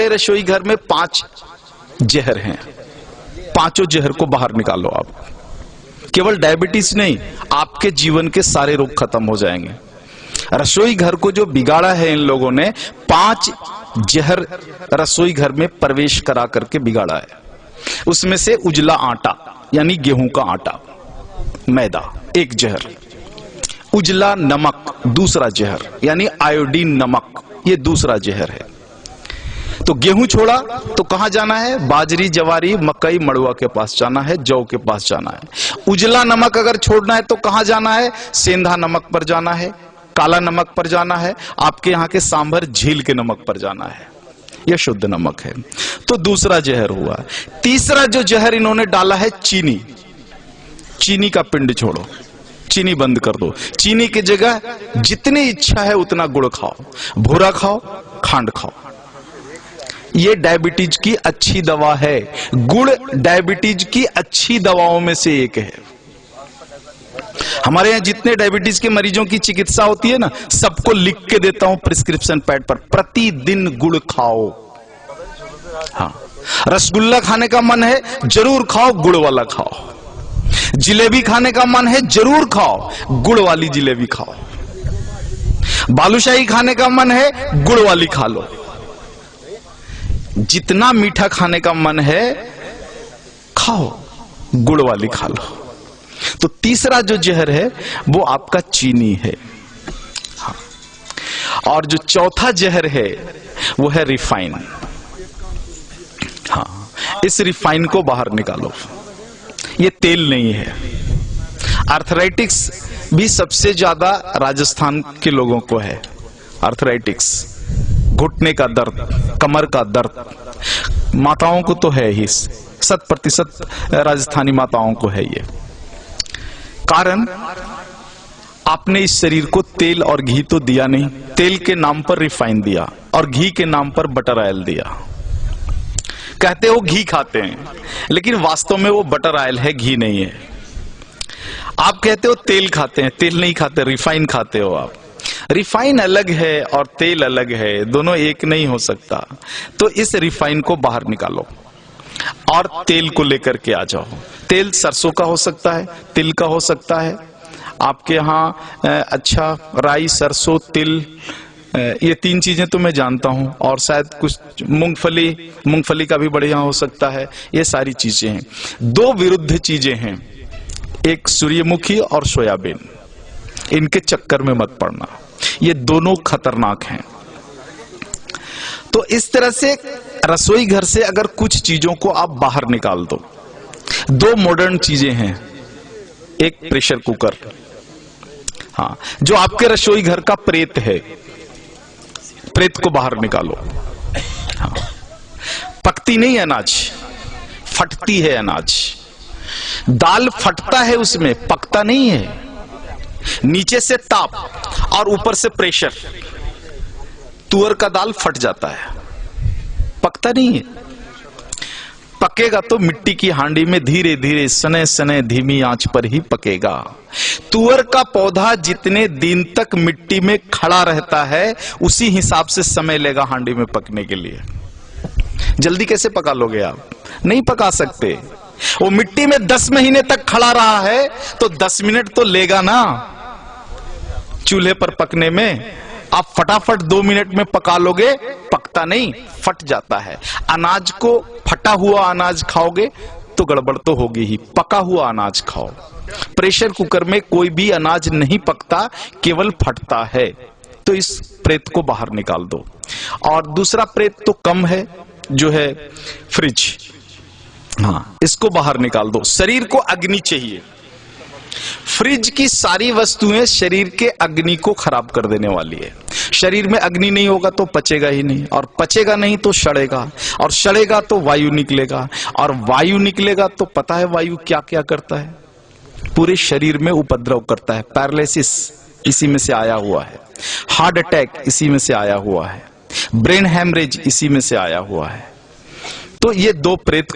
हमारे रसोई घर में 5 जहर हैं। पांचों जहर को बाहर निकालो आप। केवल डायबिटीज नहीं, आपके जीवन के सारे रोग खत्म हो जाएंगे। रसोई घर को जो बिगाड़ा है इन लोगों ने, 5 जहर रसोई घर में प्रवेश करा करके बिगाड़ा है। उसमें से उजला आटा यानी गेहूं का आटा, मैदा एक जहर, उजला नमक दूसरा जहर यानी आयोडीन नमक, ये दूसरा जहर है। तो गेहूं छोड़ा तो कहां जाना है? बाजरी, जवारी, मकई, मड़ुआ के पास जाना है, जौ के पास जाना है। उजला नमक अगर छोड़ना है तो कहां जाना है? सेंधा नमक पर जाना है, काला नमक पर जाना है, आपके यहां के सांभर झील के नमक पर जाना है। यह शुद्ध नमक है। तो दूसरा जहर हुआ। तीसरा जो जहर इन्होंने डाला है चीनी। चीनी का पिंड छोड़ो, चीनी बंद कर दो। चीनी की जगह जितनी इच्छा है उतना गुड़ खाओ, भूरा खाओ, खांड खाओ। ये डायबिटीज की अच्छी दवा है। गुड़ डायबिटीज की अच्छी दवाओं में से एक है। हमारे यहां जितने डायबिटीज के मरीजों की चिकित्सा होती है ना, सबको लिख के देता हूं प्रिस्क्रिप्शन पैड पर, प्रतिदिन गुड़ खाओ। हाँ, रसगुल्ला खाने का मन है, जरूर खाओ, गुड़ वाला खाओ। जिलेबी खाने का मन है, जरूर खाओ, गुड़ वाली जिलेबी खाओ। बालूशाही खाने का मन है, गुड़ वाली खा लो। जितना मीठा खाने का मन है खाओ, गुड़ वाली खा लो। तो तीसरा जो जहर है वो आपका चीनी है। हाँ। और जो चौथा जहर है वो है रिफाइन। हाँ, इस रिफाइन को बाहर निकालो। ये तेल नहीं है। आर्थराइटिक्स भी सबसे ज्यादा राजस्थान के लोगों को है। आर्थराइटिक्स, घुटने का दर्द, कमर का दर्द, माताओं को तो है ही, 100% राजस्थानी माताओं को है ये। कारण आपने इस शरीर को तेल और घी तो दिया नहीं, तेल के नाम पर रिफाइन दिया और घी के नाम पर बटर ऑयल दिया। कहते हो घी खाते हैं, लेकिन वास्तव में वो बटर ऑयल है, घी नहीं है। आप कहते हो तेल खाते हैं, तेल नहीं खाते, रिफाइन खाते हो आप। रिफाइन अलग है और तेल अलग है, दोनों एक नहीं हो सकता। तो इस रिफाइन को बाहर निकालो और तेल को लेकर के आ जाओ। तेल सरसों का हो सकता है, तिल का हो सकता है, आपके यहाँ अच्छा राई, सरसों, तिल, ये 3 चीजें तो मैं जानता हूं, और शायद कुछ मूंगफली का भी बढ़िया हो सकता है। ये सारी चीजें हैं। 2 विरुद्ध चीजें हैं, एक सूर्यमुखी और सोयाबीन। इनके चक्कर में मत पड़ना, ये दोनों खतरनाक हैं। तो इस तरह से रसोई घर से अगर कुछ चीजों को आप बाहर निकाल दो। 2 मॉडर्न चीजें हैं, एक प्रेशर कुकर, हाँ, जो आपके रसोई घर का प्रेत है, प्रेत को बाहर निकालो। हाँ, पकती नहीं अनाज, फटती है अनाज। दाल फटता है उसमें, पकता नहीं है। नीचे से ताप और ऊपर से प्रेशर, तुअर का दाल फट जाता है, पकता नहीं है। पकेगा तो मिट्टी की हांडी में धीरे धीरे, सने सने, धीमी आंच पर ही पकेगा। तुअर का पौधा जितने दिन तक मिट्टी में खड़ा रहता है, उसी हिसाब से समय लेगा हांडी में पकने के लिए। जल्दी कैसे पका लोगे आप? नहीं पका सकते। वो मिट्टी में 10 महीने तक खड़ा रहा है तो 10 मिनट तो लेगा ना चूल्हे पर पकने में। आप फटाफट 2 मिनट में पका लोगे, पकता नहीं, फट जाता है। अनाज को, फटा हुआ अनाज खाओगे तो गड़बड़ तो होगी ही, पका हुआ अनाज खाओ। प्रेशर कुकर में कोई भी अनाज नहीं पकता, केवल फटता है। तो इस प्रेत को बाहर निकाल दो। और दूसरा प्रेत तो कम है, जो है फ्रिज, हाँ, इसको बाहर निकाल दो। शरीर को अग्नि चाहिए। फ्रिज की सारी वस्तुएं शरीर के अग्नि को खराब कर देने वाली है। शरीर में अग्नि नहीं होगा तो पचेगा ही नहीं, और पचेगा नहीं तो सड़ेगा, और सड़ेगा तो वायु निकलेगा, और वायु निकलेगा तो पता है वायु क्या क्या करता है? पूरे शरीर में उपद्रव करता है। पैरालिसिस इसी में से आया हुआ है, हार्ट अटैक इसी में से आया हुआ है, ब्रेन हैमरेज इसी में से आया हुआ है। तो ये 2 प्रेत